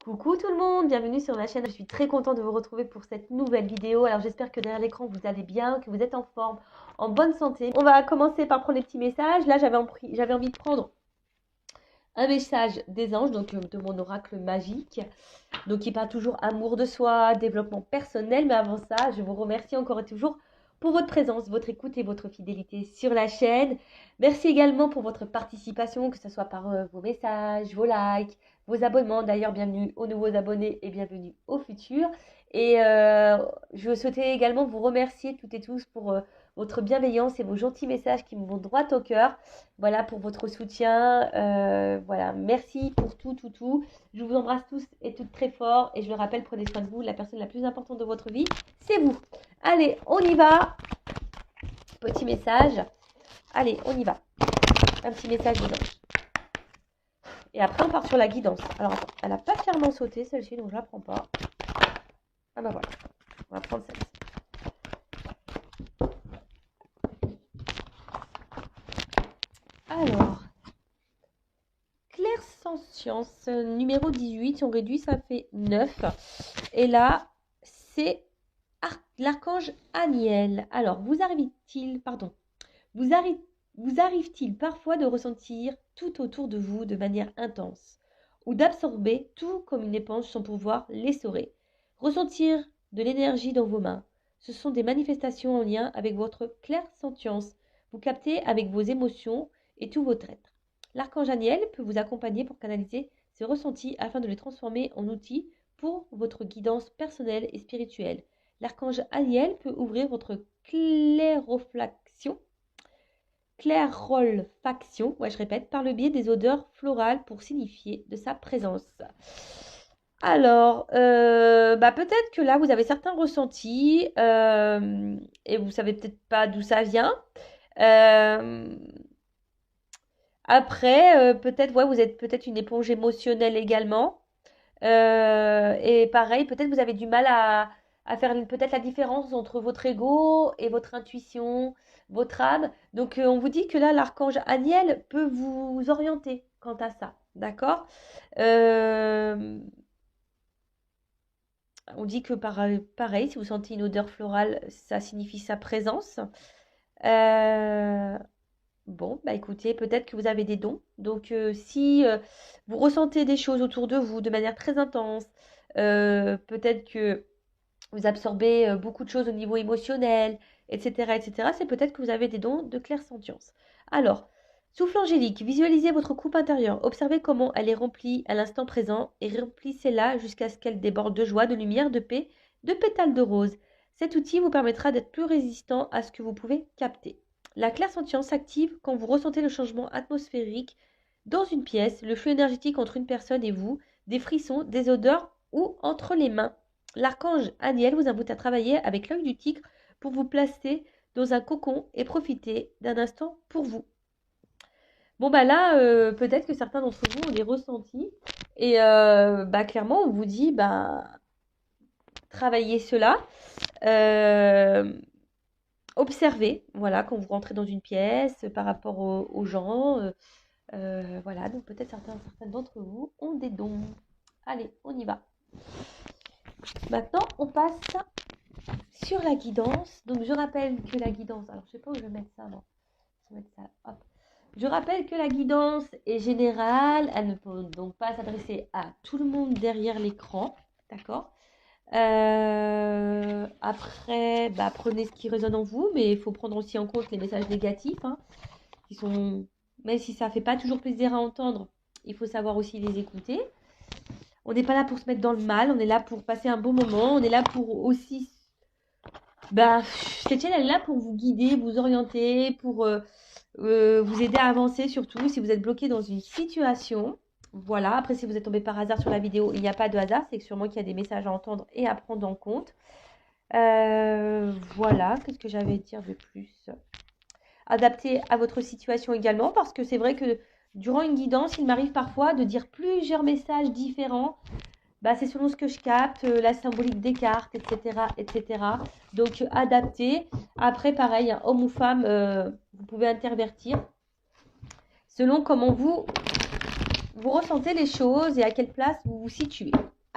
Coucou tout le monde, bienvenue sur ma chaîne. Je suis très contente de vous retrouver pour cette nouvelle vidéo. Alors j'espère que derrière l'écran vous allez bien, que vous êtes en forme, en bonne santé. On va commencer par prendre les petits messages. Là j'avais envie de prendre un message des anges, donc de mon oracle magique. Donc il parle toujours amour de soi, développement personnel. Mais avant ça, je vous remercie encore et toujours pour votre présence, votre écoute et votre fidélité sur la chaîne. Merci également pour votre participation, que ce soit par vos messages, vos likes, vos abonnements. D'ailleurs, bienvenue aux nouveaux abonnés et bienvenue aux futurs. Et je souhaitais également vous remercier toutes et tous pour votre bienveillance et vos gentils messages qui me vont droit au cœur. Voilà pour votre soutien. Voilà, merci pour tout. Je vous embrasse tous et toutes très fort. Et je le rappelle, prenez soin de vous. La personne la plus importante de votre vie, c'est vous. Allez, on y va. Petit message. Allez, on y va. Un petit message dedans. Et après, on part sur la guidance. Alors, attends, elle n'a pas clairement sauté celle-ci, donc je ne la prends pas. Ah bah voilà. On va prendre celle-ci. Alors, clairsentience, numéro 18. Si on réduit, ça fait 9. Et là, c'est l'archange Aniel. Alors, vous arrive-t-il parfois de ressentir tout autour de vous de manière intense ou d'absorber tout comme une éponge sans pouvoir l'essorer? Ressentir de l'énergie dans vos mains. Ce sont des manifestations en lien avec votre clairsentience. Vous captez avec vos émotions et tout votre être. L'archange Aniel peut vous accompagner pour canaliser ces ressentis afin de les transformer en outils pour votre guidance personnelle et spirituelle. L'archange Aniel peut ouvrir votre clairolfaction, je répète, par le biais des odeurs florales pour signifier de sa présence. Alors, peut-être que là, vous avez certains ressentis et vous savez peut-être pas d'où ça vient. Après, peut-être, vous êtes peut-être une éponge émotionnelle également. Et pareil, peut-être vous avez du mal à faire peut-être la différence entre votre ego et votre intuition, votre âme. Donc, on vous dit que là, l'archange Aniel peut vous orienter quant à ça. D'accord. On dit que pareil, si vous sentez une odeur florale, ça signifie sa présence. Bon, écoutez, peut-être que vous avez des dons. Donc, si vous ressentez des choses autour de vous de manière très intense, peut-être que vous absorbez beaucoup de choses au niveau émotionnel, etc., c'est peut-être que vous avez des dons de clairsentience. Alors, souffle angélique, visualisez votre coupe intérieure. Observez comment elle est remplie à l'instant présent et remplissez-la jusqu'à ce qu'elle déborde de joie, de lumière, de paix, de pétales de rose. Cet outil vous permettra d'être plus résistant à ce que vous pouvez capter. La clairsentience s'active quand vous ressentez le changement atmosphérique dans une pièce, le flux énergétique entre une personne et vous, des frissons, des odeurs ou entre les mains. L'archange Aniel vous invite à travailler avec l'œil du tigre pour vous placer dans un cocon et profiter d'un instant pour vous. Bon là, peut-être que certains d'entre vous ont des ressentis et clairement on vous dit travaillez cela. Observez, voilà, quand vous rentrez dans une pièce par rapport aux gens. Voilà, donc peut-être certaines d'entre vous ont des dons. Allez, on y va. Maintenant, on passe sur la guidance. Donc, je rappelle que la guidance... Alors, je sais pas où je vais mettre ça, non. Je vais mettre ça, hop. Je rappelle que la guidance est générale. Elle ne peut donc pas s'adresser à tout le monde derrière l'écran. D'accord. Après, prenez ce qui résonne en vous, mais il faut prendre aussi en compte les messages négatifs, qui sont, même si ça fait pas toujours plaisir à entendre, il faut savoir aussi les écouter. On n'est pas là pour se mettre dans le mal, on est là pour passer un bon moment, on est là pour aussi, cette chaîne elle est là pour vous guider, vous orienter, pour vous aider à avancer, surtout si vous êtes bloqué dans une situation. Voilà, après si vous êtes tombé par hasard sur la vidéo, il n'y a pas de hasard, c'est que sûrement qu'il y a des messages à entendre et à prendre en compte. Voilà, qu'est-ce que j'avais à dire de plus? Adapté à votre situation également, parce que c'est vrai que durant une guidance, il m'arrive parfois de dire plusieurs messages différents. C'est selon ce que je capte, la symbolique des cartes, etc. Donc, adapté. Après, pareil, homme ou femme, vous pouvez intervertir selon comment vous ressentez les choses et à quelle place vous vous situez.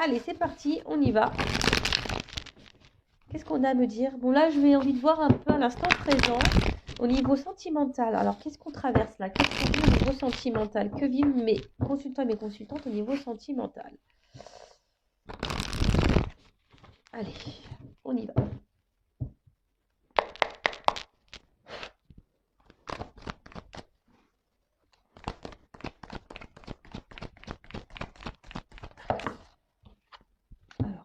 Allez, c'est parti, on y va. Qu'est-ce qu'on a à me dire? Bon, là, je vais envie de voir un peu à l'instant présent, au niveau sentimental. Alors, qu'est-ce qu'on traverse là? Qu'est-ce qu'on vit au niveau sentimental? Que vivent mes consultants et mes consultantes au niveau sentimental? Allez, on y va. Alors,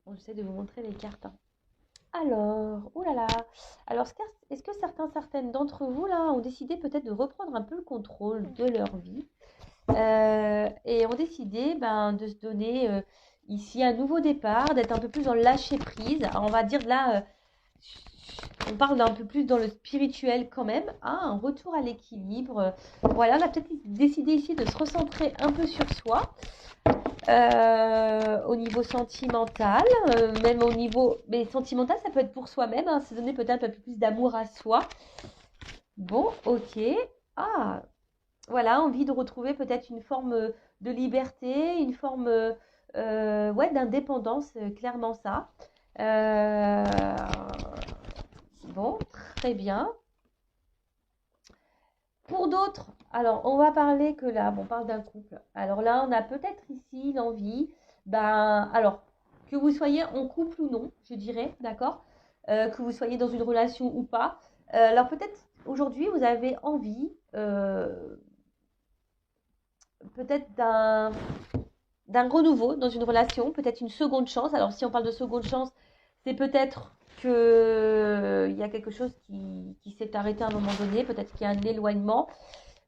on essaie de vous montrer les cartes. Alors, oh là là. Alors, est-ce que certaines d'entre vous là ont décidé peut-être de reprendre un peu le contrôle de leur vie et ont décidé de se donner ici un nouveau départ, d'être un peu plus dans le lâcher prise. Alors, on va dire là, on parle d'un peu plus dans le spirituel quand même, hein, un retour à l'équilibre. Voilà, on a peut-être décidé ici de se recentrer un peu sur soi. Au niveau sentimental, même au niveau... Mais sentimental, ça peut être pour soi-même, hein, se donner peut-être un peu plus d'amour à soi. Bon, ok. Ah, voilà, envie de retrouver peut-être une forme de liberté, une forme ouais, d'indépendance, clairement ça. Bon, très bien. Pour d'autres, alors on va parler que là, bon, on parle d'un couple. Alors là, on a peut-être ici l'envie, alors que vous soyez en couple ou non, je dirais, d'accord, que vous soyez dans une relation ou pas. Alors peut-être aujourd'hui, vous avez envie, peut-être d'un renouveau dans une relation, peut-être une seconde chance. Alors si on parle de seconde chance, c'est peut-être que il y a quelque chose qui s'est arrêté à un moment donné, peut-être qu'il y a un éloignement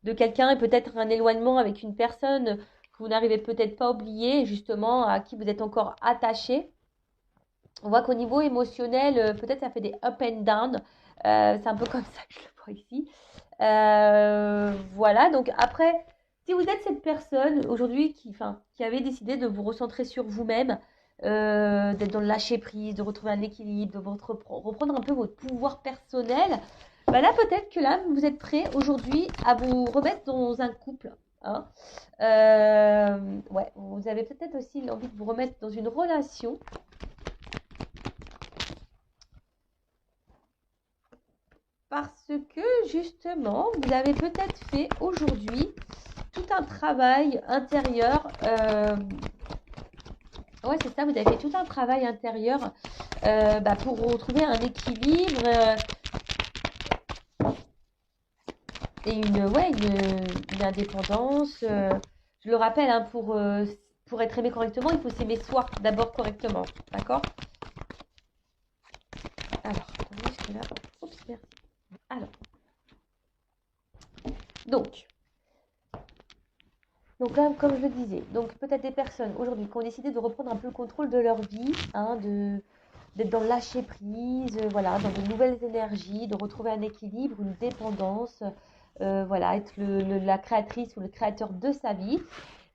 de quelqu'un et peut-être un éloignement avec une personne que vous n'arrivez peut-être pas à oublier, justement, à qui vous êtes encore attaché. On voit qu'au niveau émotionnel, peut-être ça fait des up and down. C'est un peu comme ça que je le vois ici. Voilà, donc après, si vous êtes cette personne aujourd'hui qui avait décidé de vous recentrer sur vous-même, d'être dans le lâcher prise, de retrouver un équilibre, de reprendre un peu votre pouvoir personnel, là peut-être que là vous êtes prêt aujourd'hui à vous remettre dans un couple. Hein. Ouais, vous avez peut-être aussi l'envie de vous remettre dans une relation. Parce que justement, vous avez peut-être fait aujourd'hui tout un travail intérieur. Ouais, c'est ça, vous avez fait tout un travail intérieur pour retrouver un équilibre et une indépendance. Je le rappelle, hein, pour être aimé correctement, il faut s'aimer soi d'abord correctement. D'accord? Alors, attendez, je là. Oups, merci. Alors, donc là, comme je le disais, donc peut-être des personnes aujourd'hui qui ont décidé de reprendre un peu le contrôle de leur vie, hein, d'être dans le lâcher prise, voilà, dans de nouvelles énergies, de retrouver un équilibre, une dépendance, voilà, être la créatrice ou le créateur de sa vie.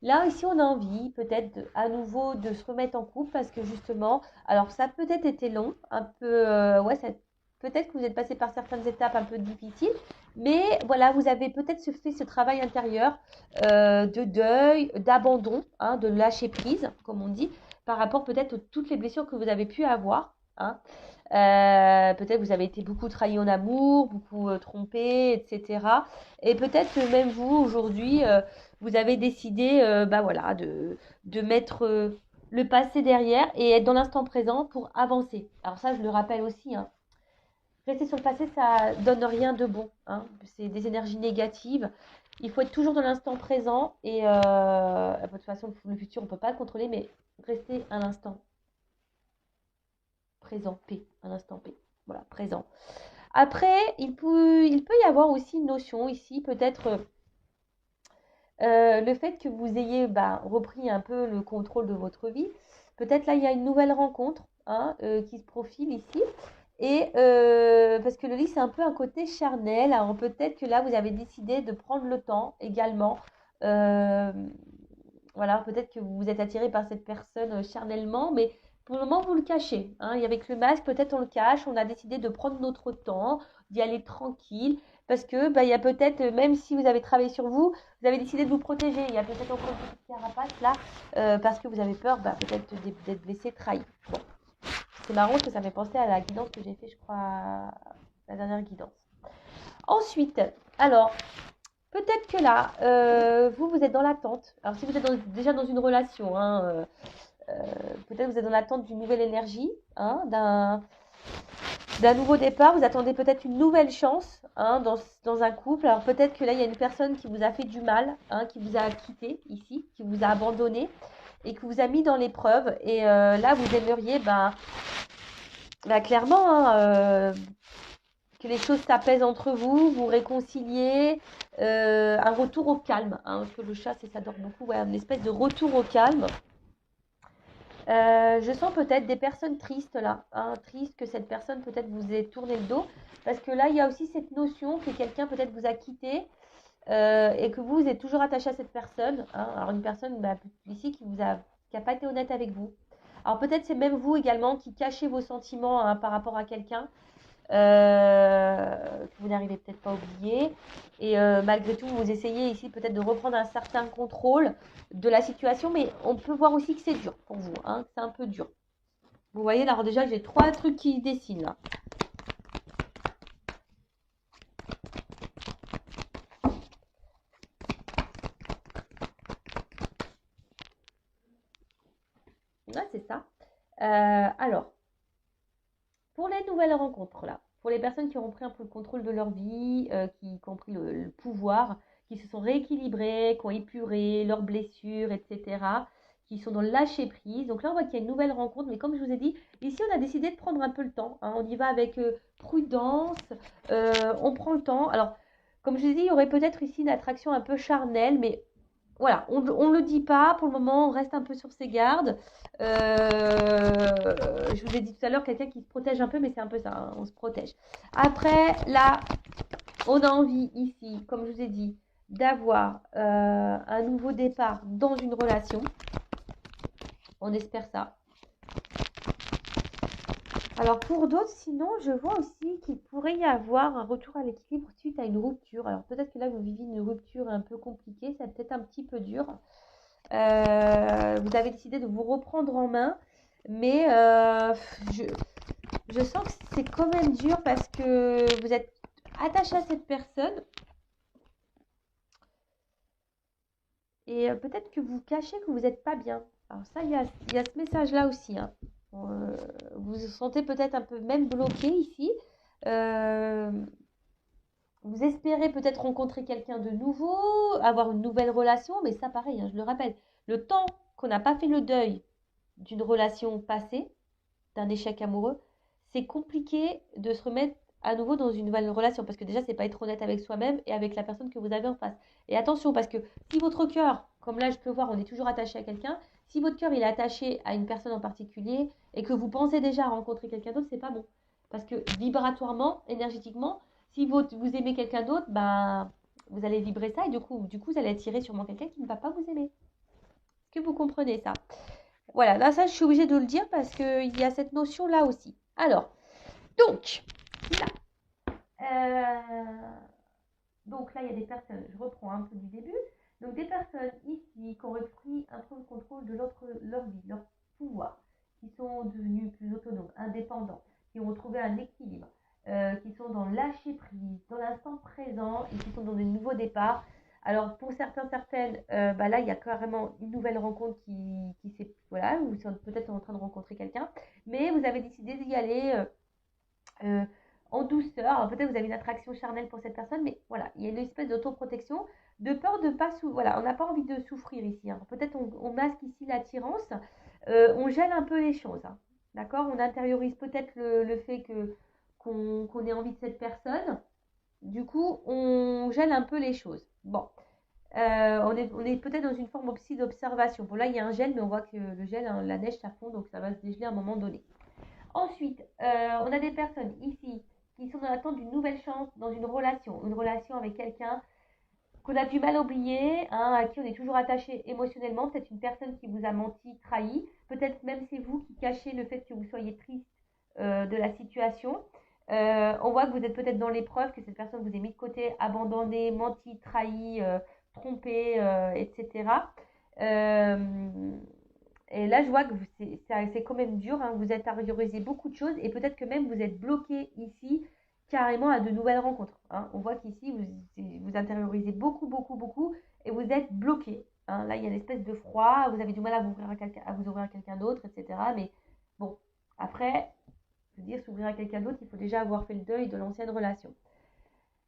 Là, ici, on a envie peut-être à nouveau de se remettre en couple parce que justement, alors ça a peut-être été long, un peu, ouais, peut-être que vous êtes passé par certaines étapes un peu difficiles, mais voilà, vous avez peut-être fait ce travail intérieur de deuil, d'abandon, hein, de lâcher prise, comme on dit, par rapport peut-être à toutes les blessures que vous avez pu avoir. Hein. Peut-être vous avez été beaucoup trahi en amour, beaucoup trompé, etc. Et peut-être que même vous, aujourd'hui, vous avez décidé voilà, de mettre le passé derrière et être dans l'instant présent pour avancer. Alors ça, je le rappelle aussi, hein. Rester sur le passé, ça donne rien de bon. Hein. C'est des énergies négatives. Il faut être toujours dans l'instant présent. Et de toute façon, le futur, on ne peut pas le contrôler, mais rester à l'instant présent, P, à l'instant P. Voilà, présent. Après, il peut y avoir aussi une notion ici, peut-être le fait que vous ayez repris un peu le contrôle de votre vie. Peut-être là, il y a une nouvelle rencontre hein, qui se profile ici. Et parce que le lit, c'est un peu un côté charnel. Alors peut-être que là, vous avez décidé de prendre le temps également. Voilà, peut-être que vous vous êtes attiré par cette personne charnellement, mais pour le moment, vous le cachez. Hein. Et avec le masque, peut-être on le cache. On a décidé de prendre notre temps, d'y aller tranquille. parce que bah, il y a peut-être, même si vous avez travaillé sur vous, vous avez décidé de vous protéger. Il y a peut-être encore une petite carapace là, parce que vous avez peur bah, peut-être d'être blessé, trahi. Bon, c'est marrant parce que ça me fait penser à la guidance que j'ai fait, je crois, la dernière guidance. Ensuite, alors, peut-être que là, vous êtes dans l'attente. Alors, si vous êtes déjà dans une relation, hein, peut-être vous êtes dans l'attente d'une nouvelle énergie, hein, d'un nouveau départ. Vous attendez peut-être une nouvelle chance, hein, dans un couple. Alors, peut-être que là, il y a une personne qui vous a fait du mal, hein, qui vous a quitté ici, qui vous a abandonné et qui vous a mis dans l'épreuve. Et là, vous aimeriez, clairement, hein, que les choses s'apaisent entre vous, vous réconciliez, un retour au calme, hein, parce que le chat, ça dort beaucoup, ouais, une espèce de retour au calme. Je sens peut-être des personnes tristes là, hein, tristes que cette personne peut-être vous ait tourné le dos, parce que là, il y a aussi cette notion que quelqu'un peut-être vous a quitté et que vous êtes toujours attaché à cette personne, hein. Alors une personne ici qui n'a pas été honnête avec vous. Alors peut-être c'est même vous également qui cachez vos sentiments, hein, par rapport à quelqu'un. Que vous n'arrivez peut-être pas à oublier. Et malgré tout, vous essayez ici peut-être de reprendre un certain contrôle de la situation, mais on peut voir aussi que c'est dur pour vous, hein, que c'est un peu dur. Vous voyez, là, déjà, j'ai 3 trucs qui dessinent, là. Là, c'est ça. Alors, pour les nouvelles rencontres, là, pour les personnes qui ont pris un peu le contrôle de leur vie, qui ont pris le pouvoir, qui se sont rééquilibrées, qui ont épuré leurs blessures, etc., qui sont dans le lâcher prise. Donc là, on voit qu'il y a une nouvelle rencontre, mais comme je vous ai dit, ici, on a décidé de prendre un peu le temps, hein. On y va avec prudence, on prend le temps. Alors, comme je vous ai dit, il y aurait peut-être ici une attraction un peu charnelle, mais voilà, on ne le dit pas. Pour le moment, on reste un peu sur ses gardes. Je vous ai dit tout à l'heure, quelqu'un qui se protège un peu, mais c'est un peu ça, hein, on se protège. Après, là, on a envie ici, comme je vous ai dit, d'avoir un nouveau départ dans une relation. On espère ça. Alors pour d'autres, sinon, je vois aussi qu'il pourrait y avoir un retour à l'équilibre suite à une rupture. Alors peut-être que là, vous vivez une rupture un peu compliquée, c'est peut-être un petit peu dur. Vous avez décidé de vous reprendre en main, mais je sens que c'est quand même dur parce que vous êtes attaché à cette personne et peut-être que vous cachez que vous n'êtes pas bien. Alors ça, il y a ce message-là aussi, hein. Vous vous sentez peut-être un peu même bloqué ici. Euh, Vous espérez peut-être rencontrer quelqu'un de nouveau, avoir une nouvelle relation, mais ça pareil, hein, je le rappelle, le temps qu'on n'a pas fait le deuil d'une relation passée, d'un échec amoureux, c'est compliqué de se remettre à nouveau dans une nouvelle relation parce que déjà, c'est pas être honnête avec soi-même et avec la personne que vous avez en face. Et attention, parce que si votre cœur, comme là je peux voir, on est toujours attaché à quelqu'un, si votre cœur il est attaché à une personne en particulier et que vous pensez déjà rencontrer quelqu'un d'autre, c'est pas bon. Parce que vibratoirement, énergétiquement, si vous aimez quelqu'un d'autre, vous allez vibrer ça et du coup, vous allez attirer sûrement quelqu'un qui ne va pas vous aimer. Est-ce que vous comprenez ça? Voilà, là, ça, je suis obligée de le dire parce qu'il y a cette notion-là aussi. Alors, donc, là, il y a des personnes, je reprends un peu du début, donc des personnes ici qui ont repris un peu le contrôle de leur vie, leur pouvoir, qui sont devenus plus autonomes, indépendants, qui ont retrouvé un équilibre, qui sont dans le lâcher prise, dans l'instant présent et qui sont dans des nouveaux départs. Alors pour certaines, là il y a carrément une nouvelle rencontre qui s'est, voilà, vous êtes peut-être en train de rencontrer quelqu'un, mais vous avez décidé d'y aller en douceur. Alors peut-être vous avez une attraction charnelle pour cette personne, mais voilà, il y a une espèce d'autoprotection, de peur de pas voilà, on n'a pas envie de souffrir ici, hein. Peut-être on masque ici l'attirance, on gèle un peu les choses, hein. D'accord, on intériorise peut-être le fait qu'on ait envie de cette personne. Du coup, on gèle un peu les choses. Bon, on est peut-être dans une forme aussi d'observation. Bon, là, il y a un gel, mais on voit que le gel, hein, la neige, ça fond, donc ça va se dégeler à un moment donné. Ensuite, on a des personnes ici qui sont dans l'attente d'une nouvelle chance dans une relation avec quelqu'un qu'on a du mal à oublier, hein, à qui on est toujours attaché émotionnellement, peut-être une personne qui vous a menti, trahi, peut-être même c'est vous qui cachez le fait que vous soyez triste de la situation. On voit que vous êtes peut-être dans l'épreuve, que cette personne vous ait mis de côté, abandonné, menti, trahi, trompé, etc. Euh, et là, je vois que c'est quand même dur, hein. Vous intériorisez beaucoup de choses et peut-être que même vous êtes bloqué ici carrément à de nouvelles rencontres, hein. On voit qu'ici, vous intériorisez beaucoup, beaucoup, beaucoup et vous êtes bloqué, hein. Là, il y a une espèce de froid, vous avez du mal à vous ouvrir à quelqu'un d'autre, etc. Mais bon, après, je veux dire, s'ouvrir à quelqu'un d'autre, il faut déjà avoir fait le deuil de l'ancienne relation.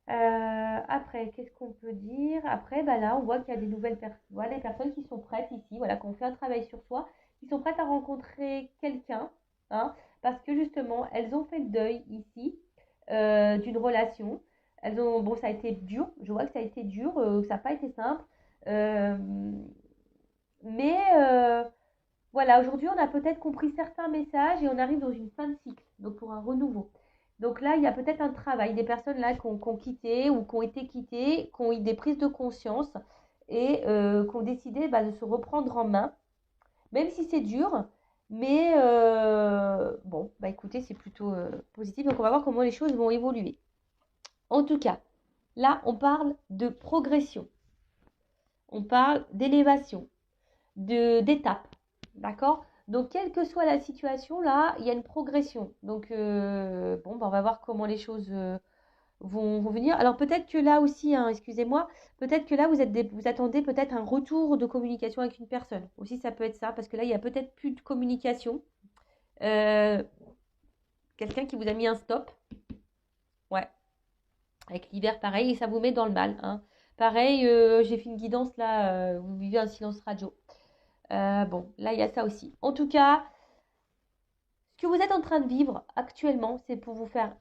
Après, qu'est-ce qu'on peut dire? Après, bah là, on voit qu'il y a des nouvelles personnes, voilà, des personnes qui sont prêtes ici, voilà, qui ont fait un travail sur soi, qui sont prêtes à rencontrer quelqu'un, hein, parce que justement, elles ont fait le deuil ici d'une relation. Bon, ça a été dur, je vois que ça a été dur, ça n'a pas été simple, euh, mais voilà, aujourd'hui, on a peut-être compris certains messages et on arrive dans une fin de cycle, donc pour un renouveau. Donc là, il y a peut-être un travail, des personnes là qui ont quitté ou qui ont été quittées, qui ont eu des prises de conscience et qui ont décidé de se reprendre en main, même si c'est dur. Mais bon, bah écoutez, c'est plutôt positif. Donc on va voir comment les choses vont évoluer. En tout cas, là, on parle de progression, on parle d'élévation, d'étapes. D'accord? Donc, quelle que soit la situation, là, il y a une progression. Donc, bon, bah, on va voir comment les choses vont venir. Alors, peut-être que là aussi, hein, excusez-moi, peut-être que là, vous attendez peut-être un retour de communication avec une personne. Aussi, ça peut être ça, parce que là, il y a peut-être plus de communication. Euh, Quelqu'un qui vous a mis un stop. Ouais. Avec l'hiver, pareil, et ça vous met dans le mal, hein. Pareil, j'ai fait une guidance là, vous vivez un silence radio. Bon, là, il y a ça aussi. En tout cas, ce que vous êtes en train de vivre actuellement, c'est pour vous faire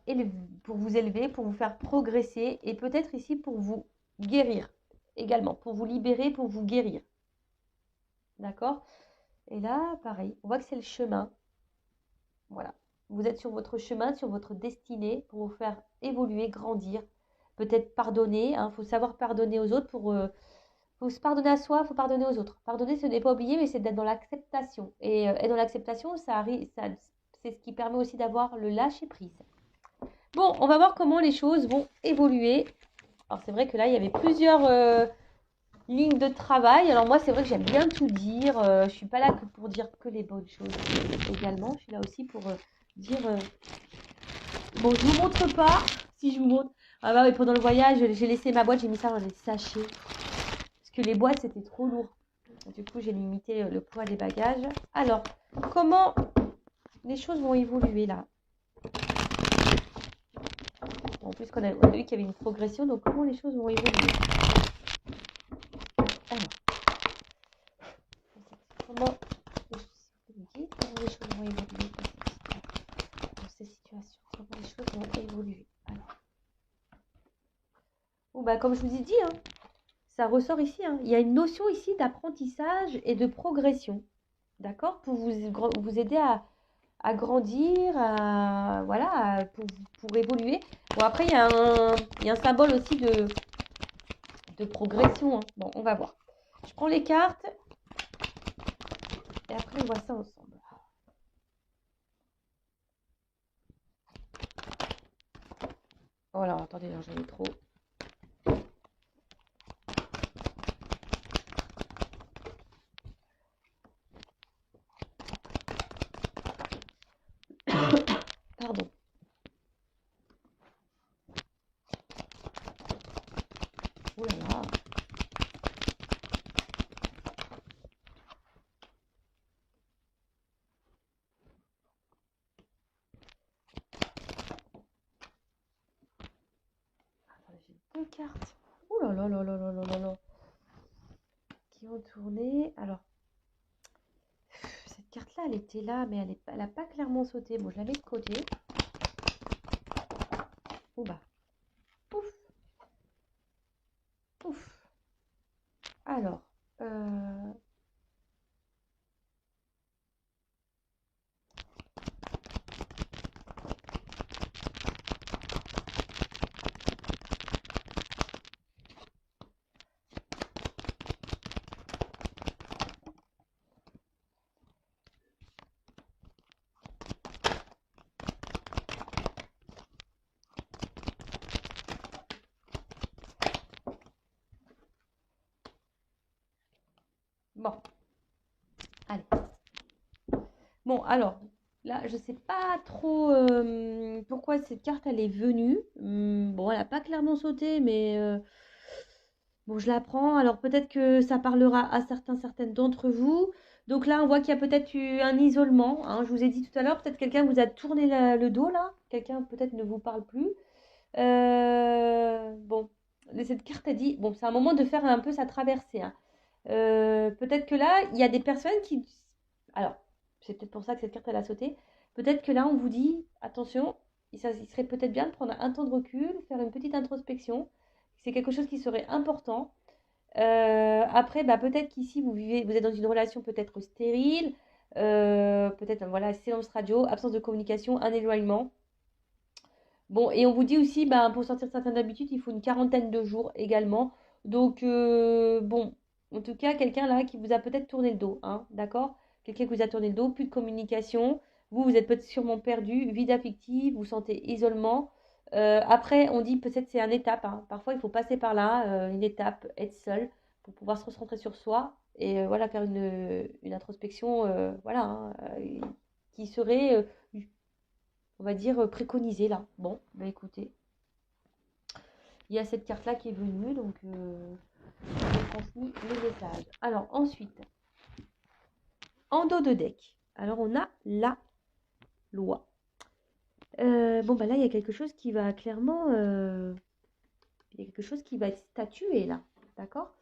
pour vous élever, pour vous faire progresser et peut-être ici pour vous guérir également, pour vous libérer, pour vous guérir. D'accord? Et là, pareil, on voit que c'est le chemin. Voilà. Vous êtes sur votre chemin, sur votre destinée pour vous faire évoluer, grandir, peut-être pardonner. Il faut savoir pardonner aux autres faut se pardonner à soi, il faut pardonner aux autres. Pardonner, ce n'est pas oublier, mais c'est d'être dans l'acceptation. Et être dans l'acceptation, c'est ce qui permet aussi d'avoir le lâcher-prise. Bon, on va voir comment les choses vont évoluer. Alors, c'est vrai que là, il y avait plusieurs lignes de travail. Alors, moi, c'est vrai que j'aime bien tout dire. Je ne suis pas là que pour dire que les bonnes choses également. Je suis là aussi pour dire... Bon, je ne vous montre pas. Si je vous montre... Ah bah oui, pendant le voyage, j'ai laissé ma boîte, j'ai mis ça dans des sachets. Parce que les boîtes, c'était trop lourd. Du coup, j'ai limité le poids des bagages. Alors, comment les choses vont évoluer là? En plus, on a vu qu'il y avait une progression, donc comment les choses vont évoluer? Alors, comment les choses vont évoluer dans ces situations? Comment les choses vont évoluer? Alors, bon, bah, comme je vous ai dit, hein, ça ressort ici, hein. Il y a une notion ici d'apprentissage et de progression. D'accord? Pour vous aider à grandir, voilà, pour évoluer. Bon, après, il y a un symbole aussi de progression, hein. Bon, on va voir. Je prends les cartes et après, on voit ça ensemble. Oh là, attendez, j'en ai trop. Pardon. Oh là là. Attendez, j'ai deux cartes. Oh là là là là là là là là. Qui ont tourné. Alors, cette carte-là, elle était là, mais elle n'a pas clairement sauté. Bon, je la mets de côté. Oh bah. Pouf. Pouf. Alors, Bon, allez. Bon, alors, là, je sais pas trop pourquoi cette carte, elle est venue. Bon, elle n'a pas clairement sauté, mais bon, je la prends. Alors, peut-être que ça parlera à certaines d'entre vous. Donc là, on voit qu'il y a peut-être eu un isolement, hein. Je vous ai dit tout à l'heure, peut-être quelqu'un vous a tourné le dos, là. Quelqu'un peut-être ne vous parle plus. Bon, cette carte a dit, bon, c'est un moment de faire un peu sa traversée, hein. Peut-être que là, il y a des personnes qui... Alors, c'est peut-être pour ça que cette carte, elle a sauté. Peut-être que là, on vous dit, attention, il serait peut-être bien de prendre un temps de recul, faire une petite introspection. C'est quelque chose qui serait important. Après, bah, peut-être qu'ici, vous êtes dans une relation peut-être stérile, peut-être, voilà, silence radio, absence de communication, un éloignement. Bon, et on vous dit aussi, ben, pour sortir de certaines habitudes, il faut une quarantaine de jours également. Donc, bon, en tout cas, quelqu'un là qui vous a peut-être tourné le dos, hein, d'accord? Quelqu'un qui vous a tourné le dos, plus de communication. Vous êtes peut-être sûrement perdu, vide affectif, vous sentez isolement. Après, on dit peut-être c'est une étape, hein. Parfois, il faut passer par là, une étape, être seul pour pouvoir se recentrer sur soi et voilà, faire une introspection, voilà, hein, qui serait on va dire, préconisé là. Bon, bah écoutez, il y a cette carte-là qui est venue, donc j'ai transmis le message. Alors ensuite, en dos de deck, alors on a la loi. Bon, bah là, il y a quelque chose qui va clairement... il y a quelque chose qui va être statué là, d'accord.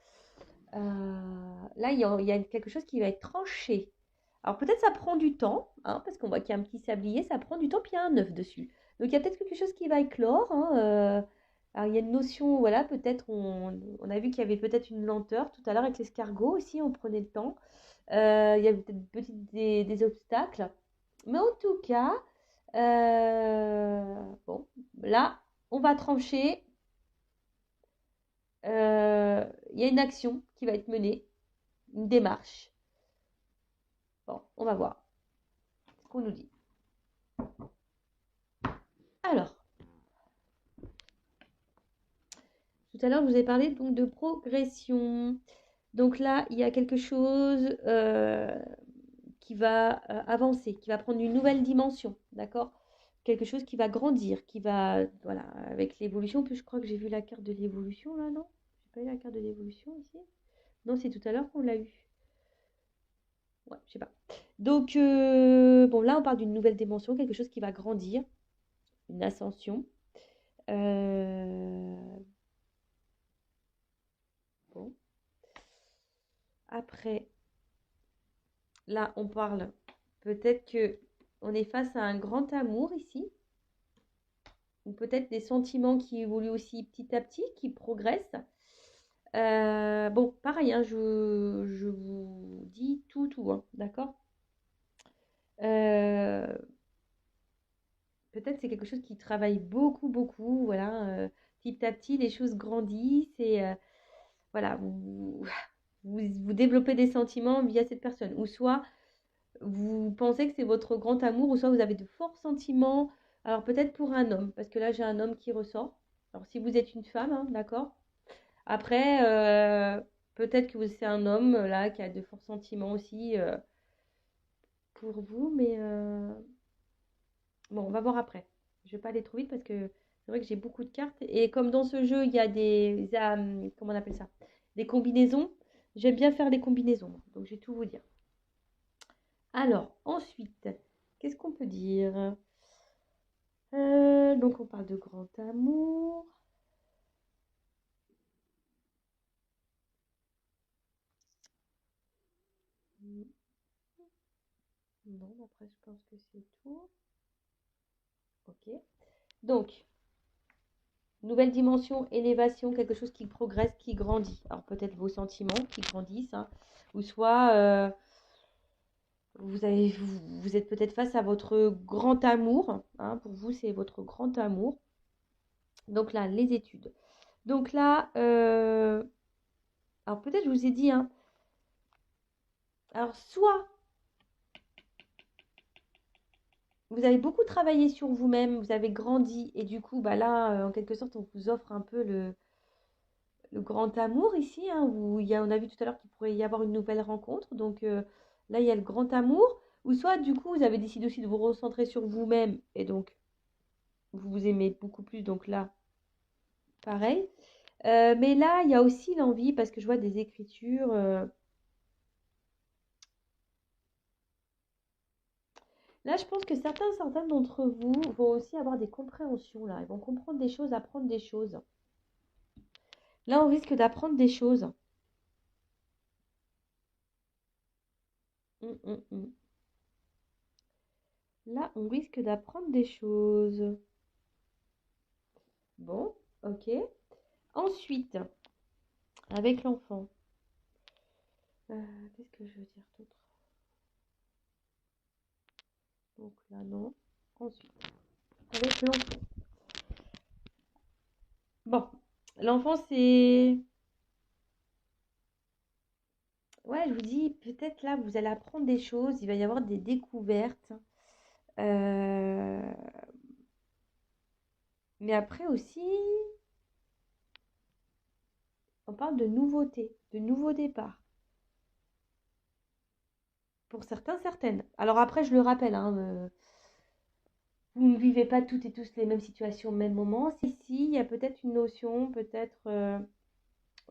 Là, il y a quelque chose qui va être tranché. Alors peut-être ça prend du temps, hein, parce qu'on voit qu'il y a un petit sablier, ça prend du temps, puis il y a un œuf dessus. Donc il y a peut-être quelque chose qui va éclore, hein, alors il y a une notion, voilà, peut-être on a vu qu'il y avait peut-être une lenteur tout à l'heure avec l'escargot aussi, on prenait le temps. Il y avait peut-être des obstacles. Mais en tout cas, bon, là, on va trancher. Il y a une action qui va être menée, une démarche. Bon, on va voir ce qu'on nous dit. Alors, tout à l'heure, je vous ai parlé donc de progression. Donc là, il y a quelque chose qui va avancer, qui va prendre une nouvelle dimension, d'accord? Quelque chose qui va grandir, qui va, voilà, avec l'évolution. Puis je crois que j'ai vu la carte de l'évolution là, non? J'ai pas eu la carte de l'évolution ici? Non, c'est tout à l'heure qu'on l'a eu. Ouais, je sais pas. Donc, bon, là, on parle d'une nouvelle dimension, quelque chose qui va grandir, une ascension. Euh, bon. Après, là, on parle peut-être que on est face à un grand amour ici, ou peut-être des sentiments qui évoluent aussi petit à petit, qui progressent. Bon, pareil, hein, je vous dis tout, hein, d'accord? Euh, Peut-être c'est quelque chose qui travaille beaucoup, voilà. Petit à petit, les choses grandissent et voilà, vous développez des sentiments via cette personne. Ou soit vous pensez que c'est votre grand amour, ou soit vous avez de forts sentiments. Alors peut-être pour un homme, parce que là j'ai un homme qui ressort. Alors si vous êtes une femme, hein, d'accord. Après, peut-être que c'est un homme là qui a de forts sentiments aussi pour vous, mais bon, on va voir après. Je vais pas aller trop vite parce que c'est vrai que j'ai beaucoup de cartes. Et comme dans ce jeu, il y a comment on appelle ça? Des combinaisons. J'aime bien faire les combinaisons. Donc, je vais tout vous dire. Alors, ensuite, qu'est-ce qu'on peut dire? Donc, on parle de grand amour. Non, après, je pense que c'est tout. Ok. Donc, nouvelle dimension, élévation, quelque chose qui progresse, qui grandit. Alors, peut-être vos sentiments qui grandissent, hein, ou soit vous êtes peut-être face à votre grand amour, hein, pour vous, c'est votre grand amour. Donc là, les études. Donc là, alors peut-être je vous ai dit, hein, alors soit vous avez beaucoup travaillé sur vous-même, vous avez grandi, et du coup, bah là, en quelque sorte, on vous offre un peu le grand amour ici, hein, où on a vu tout à l'heure qu'il pourrait y avoir une nouvelle rencontre. Donc là, il y a le grand amour. Ou soit, du coup, vous avez décidé aussi de vous recentrer sur vous-même. Et donc, vous vous aimez beaucoup plus. Donc là, pareil. Mais là, il y a aussi l'envie, parce que je vois des écritures. Là, je pense que certains d'entre vous vont aussi avoir des compréhensions, là. Ils vont comprendre des choses, apprendre des choses. Là, on risque d'apprendre des choses. Hum, hum, hum. Là, on risque d'apprendre des choses. Bon, ok. Ensuite, avec l'enfant. Qu'est-ce que je veux dire d'autre? Donc là, non. Ensuite, avec l'enfant. Bon, l'enfant, c'est... Ouais, je vous dis, peut-être là, vous allez apprendre des choses. Il va y avoir des découvertes. Euh, Mais après aussi, on parle de nouveautés, de nouveaux départs. Pour certains, certaines. Alors après, je le rappelle, hein, vous ne vivez pas toutes et tous les mêmes situations au même moment. Si, si, il y a peut-être une notion, peut-être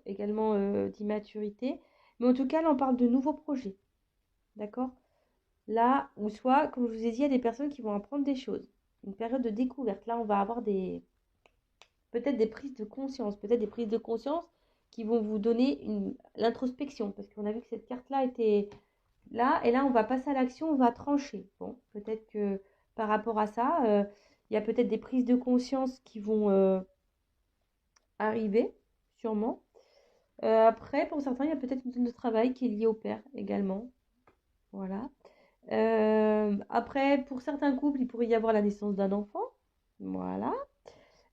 également d'immaturité. Mais en tout cas, là, on parle de nouveaux projets. D'accord? Là, ou soit, comme je vous ai dit, il y a des personnes qui vont apprendre des choses. Une période de découverte. Là, on va avoir peut-être des prises de conscience. Peut-être des prises de conscience qui vont vous donner l'introspection. Parce qu'on a vu que cette carte-là était là. Et là, on va passer à l'action, on va trancher. Bon, peut-être que par rapport à ça, il y a peut-être des prises de conscience qui vont arriver, sûrement. Après, pour certains, il y a peut-être une zone de travail qui est liée au père également. Voilà. Après, pour certains couples, il pourrait y avoir la naissance d'un enfant. Voilà.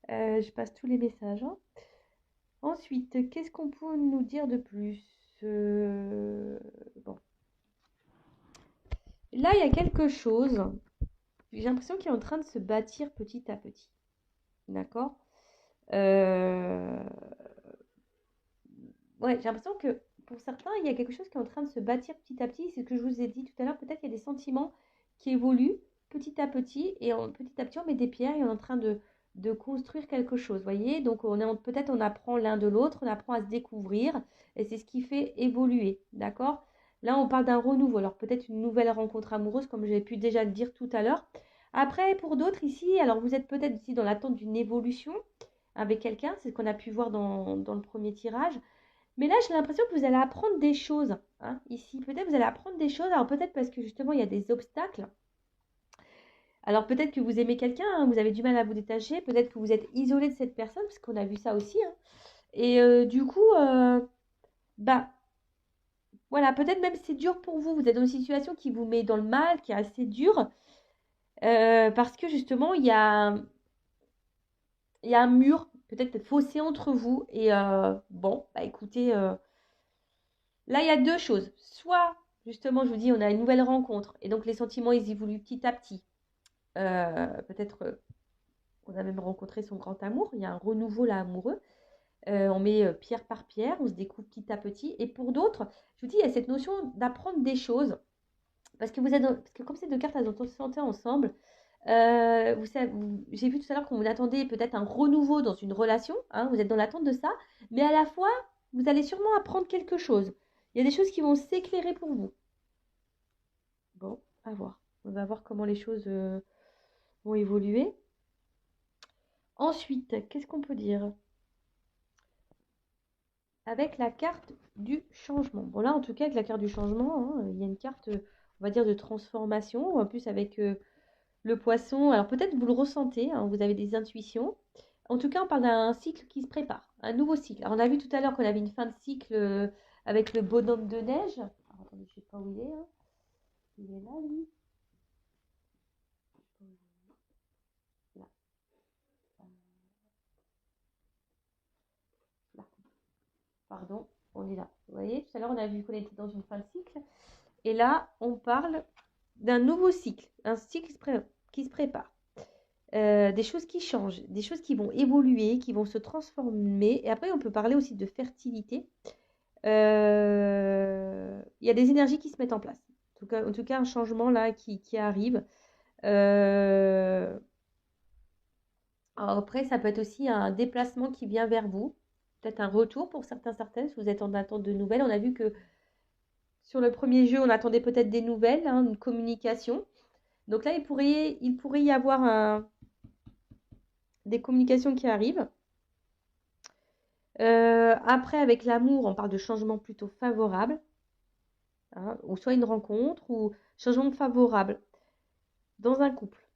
Je passe tous les messages, hein. Ensuite, qu'est-ce qu'on peut nous dire de plus? Bon. Là, il y a quelque chose. J'ai l'impression qu'il est en train de se bâtir petit à petit. D'accord? Euh, Ouais, j'ai l'impression que pour certains, il y a quelque chose qui est en train de se bâtir petit à petit. C'est ce que je vous ai dit tout à l'heure. Peut-être qu'il y a des sentiments qui évoluent petit à petit. Et petit à petit, on met des pierres et on est en train de construire quelque chose. Voyez? Donc, peut-être on apprend l'un de l'autre, on apprend à se découvrir. Et c'est ce qui fait évoluer. D'accord? Là, on parle d'un renouveau. Alors, peut-être une nouvelle rencontre amoureuse, comme j'ai pu déjà le dire tout à l'heure. Après, pour d'autres ici, alors vous êtes peut-être ici dans l'attente d'une évolution avec quelqu'un. C'est ce qu'on a pu voir dans le premier tirage. Mais là, j'ai l'impression que vous allez apprendre des choses, hein, ici. Peut-être vous allez apprendre des choses. Alors peut-être parce que justement, il y a des obstacles. Alors peut-être que vous aimez quelqu'un, hein, vous avez du mal à vous détacher. Peut-être que vous êtes isolé de cette personne, parce qu'on a vu ça aussi, hein. Et du coup, bah voilà, peut-être même c'est dur pour vous. Vous êtes dans une situation qui vous met dans le mal, qui est assez dure. Parce que justement, il y a un mur, peut-être fossé entre vous. Et bon, bah écoutez... Là, il y a deux choses. Soit, justement, je vous dis, on a une nouvelle rencontre et donc les sentiments, ils évoluent petit à petit. Peut-être on a même rencontré son grand amour. Il y a un renouveau là amoureux. On met pierre par pierre, on se découvre petit à petit. Et pour d'autres, je vous dis, il y a cette notion d'apprendre des choses. Parce que parce que comme ces deux cartes, elles ont santé ensemble. Vous savez, j'ai vu tout à l'heure qu'on vous attendait peut-être un renouveau dans une relation, hein, vous êtes dans l'attente de ça, mais à la fois, vous allez sûrement apprendre quelque chose. Il y a des choses qui vont s'éclairer pour vous. Bon, à voir. On va voir comment les choses vont évoluer. Ensuite, qu'est-ce qu'on peut dire? Avec la carte du changement. Bon, là, en tout cas, avec la carte du changement, hein, il y a une carte, on va dire, de transformation. En plus, avec le poisson, alors peut-être vous le ressentez, hein, vous avez des intuitions. En tout cas, on parle d'un cycle qui se prépare, un nouveau cycle. Alors, on a vu tout à l'heure qu'on avait une fin de cycle avec le bonhomme de neige. Alors, attendez, je ne sais pas où il est, hein. Il est là, lui. Là. Là. Pardon, on est là. Vous voyez, tout à l'heure, on a vu qu'on était dans une fin de cycle. Et là, on parle d'un nouveau cycle, un cycle qui se prépare. des choses qui changent, des choses qui vont évoluer, qui vont se transformer. Et après, on peut parler aussi de fertilité. Il y a des énergies qui se mettent en place. En tout cas un changement là qui arrive. Euh, alors après, ça peut être aussi un déplacement qui vient vers vous. Peut-être un retour pour certaines, si vous êtes en attente de nouvelles. On a vu que sur le premier jeu, on attendait peut-être des nouvelles, hein, une communication. Donc là, il pourrait y avoir des communications qui arrivent. Après, avec l'amour, on parle de changement plutôt favorable, hein, ou soit une rencontre, ou changement favorable dans un couple.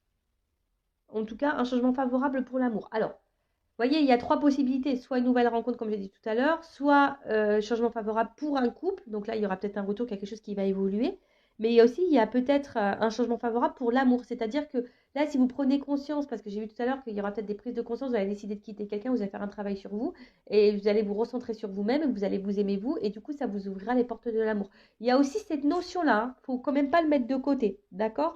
En tout cas, un changement favorable pour l'amour. Alors, vous voyez, il y a trois possibilités. Soit une nouvelle rencontre, comme j'ai dit tout à l'heure, soit changement favorable pour un couple. Donc là, il y aura peut-être un retour, quelque chose qui va évoluer. Mais il y a peut-être un changement favorable pour l'amour. C'est-à-dire que là, si vous prenez conscience, parce que j'ai vu tout à l'heure qu'il y aura peut-être des prises de conscience, vous allez décider de quitter quelqu'un, vous allez faire un travail sur vous, et vous allez vous recentrer sur vous-même, vous allez vous aimer vous, et du coup, ça vous ouvrira les portes de l'amour. Il y a aussi cette notion-là, hein. Faut quand même pas le mettre de côté, d'accord?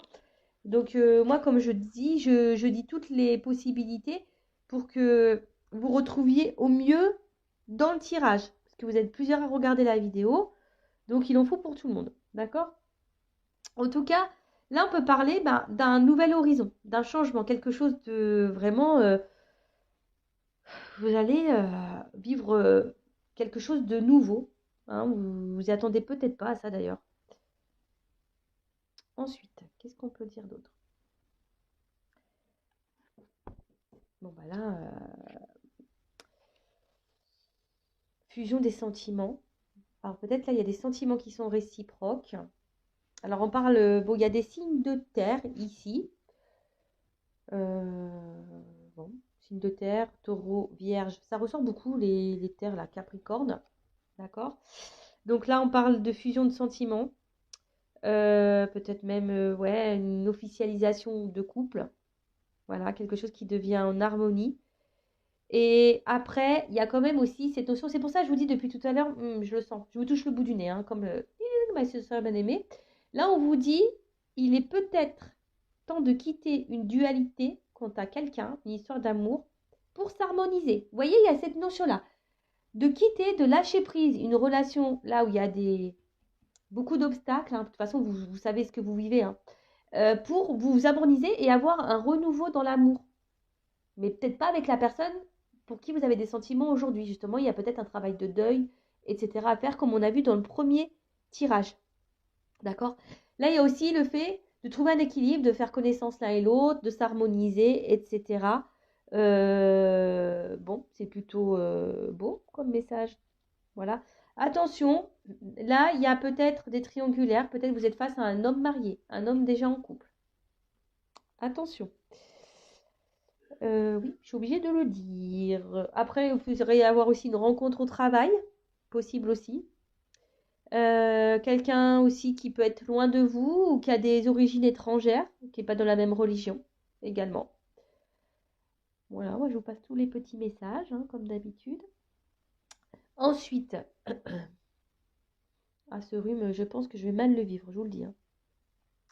Donc moi, comme je dis, je dis toutes les possibilités pour que vous retrouviez au mieux dans le tirage. Parce que vous êtes plusieurs à regarder la vidéo, donc il en faut pour tout le monde. D'accord? En tout cas, là, on peut parler d'un nouvel horizon, d'un changement, quelque chose de vraiment... vous allez vivre quelque chose de nouveau. Hein, vous y attendez peut-être pas à ça d'ailleurs. Ensuite, qu'est-ce qu'on peut dire d'autre? Bon, bah là, fusion des sentiments. Alors peut-être là, il y a des sentiments qui sont réciproques. Alors on parle, bon, il y a des signes de terre ici. Euh, bon, signes de terre, taureau, vierge. Ça ressort beaucoup les terres, la capricorne. D'accord? Donc là, on parle de fusion de sentiments. Peut-être même ouais, une officialisation de couple. Voilà, quelque chose qui devient en harmonie. Et après, il y a quand même aussi cette notion, c'est pour ça que je vous dis depuis tout à l'heure, je le sens, je vous touche le bout du nez, hein, comme ma soeur bien-aimée. Là, on vous dit, il est peut-être temps de quitter une dualité quant à quelqu'un, une histoire d'amour, pour s'harmoniser. Vous voyez, il y a cette notion-là, de quitter, de lâcher prise une relation là où il y a beaucoup d'obstacles, hein, de toute façon, vous savez ce que vous vivez, hein, pour vous harmoniser et avoir un renouveau dans l'amour. Mais peut-être pas avec la personne pour qui vous avez des sentiments aujourd'hui. Justement, il y a peut-être un travail de deuil, etc. à faire, comme on a vu dans le premier tirage. D'accord? Là, il y a aussi le fait de trouver un équilibre, de faire connaissance l'un et l'autre, de s'harmoniser, etc. Bon, c'est plutôt beau comme message. Voilà. Attention, là, il y a peut-être des triangulaires. Peut-être que vous êtes face à un homme marié, un homme déjà en couple. Attention. Oui, je suis obligée de le dire. Après, il pourrait y avoir aussi une rencontre au travail, possible aussi. Quelqu'un aussi qui peut être loin de vous ou qui a des origines étrangères, qui n'est pas dans la même religion également. Voilà, moi je vous passe tous les petits messages, hein, comme d'habitude. Ensuite, à ce rhume, je pense que je vais mal le vivre, je vous le dis, hein.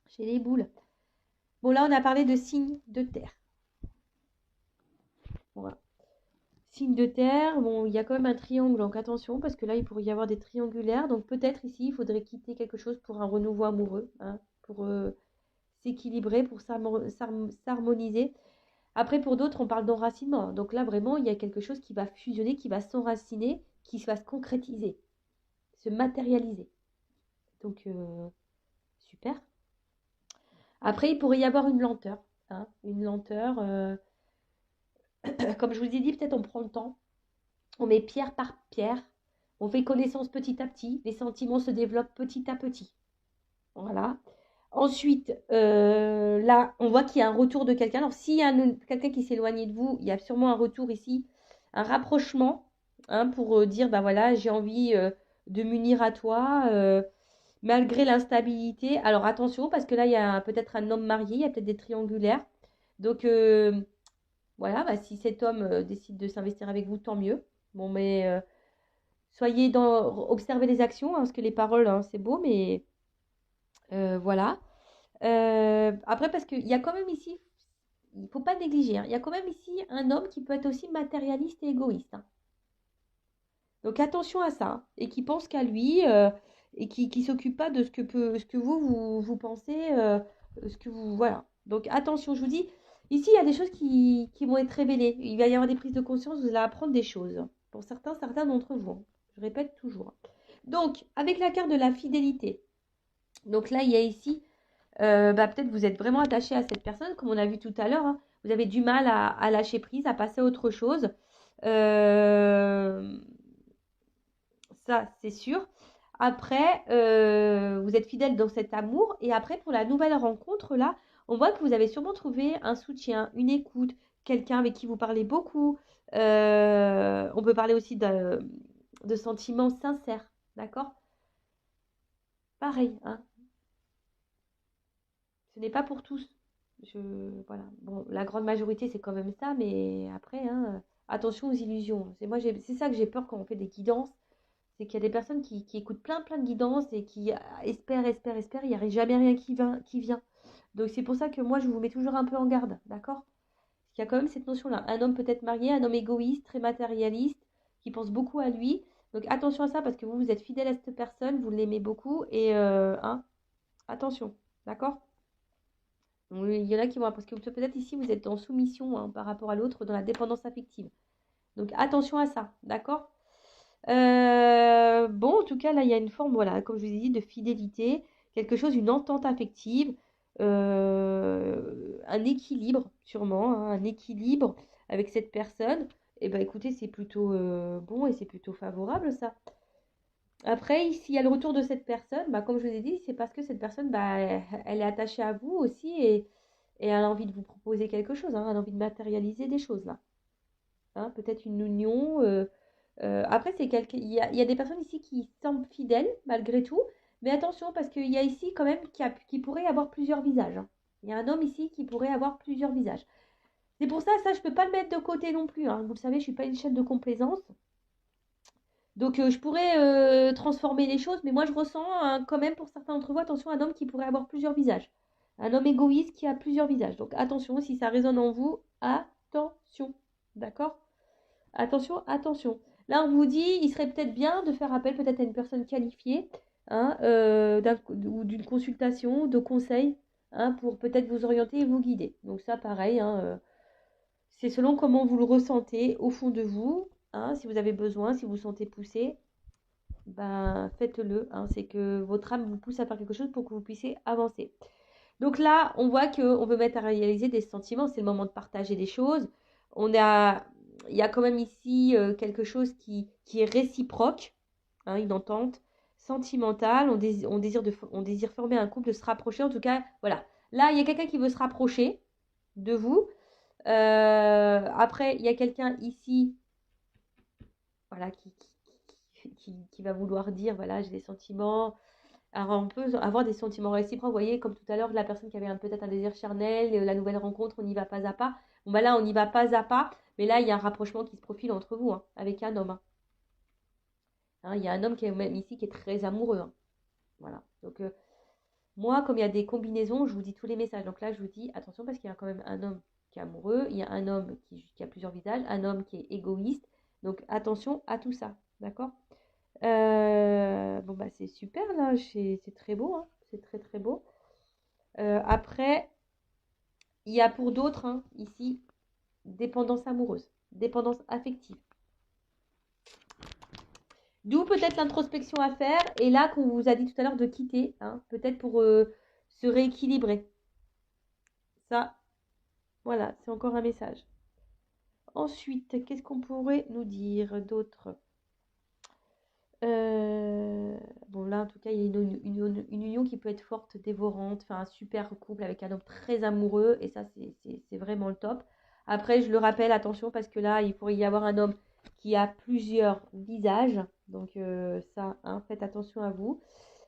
J'ai les boules. Bon, là, on a parlé de signes de terre. Voilà. Signe de terre, bon, il y a quand même un triangle, donc attention, parce que là, il pourrait y avoir des triangulaires. Donc peut-être ici, il faudrait quitter quelque chose pour un renouveau amoureux, hein, pour s'équilibrer, pour s'harmoniser. Après, pour d'autres, on parle d'enracinement. Donc là, vraiment, il y a quelque chose qui va fusionner, qui va s'enraciner, qui va se concrétiser, se matérialiser. Donc, super. Après, il pourrait y avoir une lenteur, hein, une lenteur. Comme je vous ai dit, peut-être on prend le temps. On met pierre par pierre, on fait connaissance petit à petit, les sentiments se développent petit à petit. Voilà. Ensuite, là, on voit qu'il y a un retour de quelqu'un. Alors, s'il y a quelqu'un qui s'est éloigné de vous, il y a sûrement un retour ici, un rapprochement, hein, pour dire, bah voilà, j'ai envie de m'unir à toi, malgré l'instabilité. Alors, attention, parce que là, il y a peut-être un homme marié, il y a peut-être des triangulaires. Donc, voilà, bah, si cet homme décide de s'investir avec vous, tant mieux. Bon, mais soyez observez les actions, hein, parce que les paroles, hein, c'est beau, mais voilà. Après, parce qu'il y a quand même ici il ne faut pas négliger, hein. Il y a quand même ici un homme qui peut être aussi matérialiste et égoïste, hein. Donc attention à ça, hein, et qui pense qu'à lui, et qui s'occupe pas de ce que vous pensez, ce que vous voilà. Donc attention, je vous dis, ici il y a des choses qui vont être révélées. Il va y avoir des prises de conscience, vous allez apprendre des choses. Pour certains d'entre vous, hein. Je répète toujours. Donc avec la carte de la fidélité. Donc là il y a ici, peut-être vous êtes vraiment attaché à cette personne, comme on a vu tout à l'heure, hein. Vous avez du mal à lâcher prise, à passer à autre chose. Ça, c'est sûr. Après, vous êtes fidèle dans cet amour. Et après, pour la nouvelle rencontre, là, on voit que vous avez sûrement trouvé un soutien, une écoute, quelqu'un avec qui vous parlez beaucoup. On peut parler aussi de sentiments sincères. D'accord? Pareil, hein. Ce n'est pas pour tous. Voilà. Bon, la grande majorité, c'est quand même ça. Mais après, hein, attention aux illusions. C'est ça que j'ai peur quand on fait des guidances. C'est qu'il y a des personnes qui écoutent plein de guidances et qui espèrent, il n'y a jamais rien qui vient. Donc c'est pour ça que moi je vous mets toujours un peu en garde, d'accord? Parce qu'il y a quand même cette notion-là. Un homme peut-être marié, un homme égoïste, très matérialiste, qui pense beaucoup à lui. Donc attention à ça parce que vous êtes fidèle à cette personne, vous l'aimez beaucoup et hein, attention, d'accord? Oui, il y en a qui vont, parce que peut-être ici vous êtes en soumission, hein, par rapport à l'autre, dans la dépendance affective. Donc attention à ça, d'accord? Bon, en tout cas, là, il y a une forme, voilà, comme je vous ai dit, de fidélité, quelque chose, une entente affective, un équilibre, sûrement, hein, un équilibre avec cette personne. Et ben, écoutez, c'est plutôt bon et c'est plutôt favorable, ça. Après, s'il y a le retour de cette personne, bah, comme je vous ai dit, c'est parce que cette personne, bah, elle est attachée à vous aussi et elle a envie de vous proposer quelque chose, hein, elle a envie de matérialiser des choses, là. Hein, peut-être une union. Après, il y a des personnes ici qui semblent fidèles malgré tout, mais attention parce qu'il y a ici quand même qui pourrait avoir plusieurs visages, hein. Il y a un homme ici qui pourrait avoir plusieurs visages. C'est pour ça, je peux pas le mettre de côté non plus, hein. Vous le savez, je suis pas une chaîne de complaisance. Donc je pourrais transformer les choses, mais moi je ressens hein, quand même pour certains d'entre vous, attention, un homme qui pourrait avoir plusieurs visages. Un homme égoïste qui a plusieurs visages. Donc attention, si ça résonne en vous, attention. D'accord? Attention, attention. Là, on vous dit, il serait peut-être bien de faire appel peut-être à une personne qualifiée, hein, ou d'une consultation, de conseil, hein, pour peut-être vous orienter et vous guider. Donc ça, pareil, hein, c'est selon comment vous le ressentez au fond de vous, hein, si vous avez besoin, si vous vous sentez poussé, ben faites-le, hein, c'est que votre âme vous pousse à faire quelque chose pour que vous puissiez avancer. Donc là, on voit qu'on veut mettre à réaliser des sentiments, c'est le moment de partager des choses. Il y a quand même ici quelque chose qui est réciproque, hein, une entente sentimentale. On désire former un couple, de se rapprocher. En tout cas, voilà. Là, il y a quelqu'un qui veut se rapprocher de vous. Après, il y a quelqu'un ici, voilà, qui va vouloir dire, voilà, j'ai des sentiments. Alors, on peut avoir des sentiments réciproques, vous voyez, comme tout à l'heure, la personne qui avait peut-être un désir charnel, la nouvelle rencontre, on y va pas à pas. Bon, bah là, on y va pas à pas, mais là, il y a un rapprochement qui se profile entre vous, hein, avec un homme, hein. Hein, il y a un homme qui est même ici qui est très amoureux, hein. Voilà. Donc, moi, comme il y a des combinaisons, je vous dis tous les messages. Donc là, je vous dis attention parce qu'il y a quand même un homme qui est amoureux, il y a un homme qui a plusieurs visages, un homme qui est égoïste. Donc, attention à tout ça, d'accord? Bon, bah, c'est super là, c'est très beau, hein. C'est très très beau. Après, il y a pour d'autres, hein, ici, dépendance amoureuse, dépendance affective. D'où peut-être l'introspection à faire. Et là, qu'on vous a dit tout à l'heure de quitter, hein, peut-être pour se rééquilibrer. Ça, voilà, c'est encore un message. Ensuite, qu'est-ce qu'on pourrait nous dire d'autre? Bon, là, en tout cas, il y a une union qui peut être forte, dévorante, enfin, un super couple avec un homme très amoureux, et ça, c'est vraiment le top. Après, je le rappelle, attention, parce que là, il pourrait y avoir un homme qui a plusieurs visages, donc ça, hein, faites attention à vous.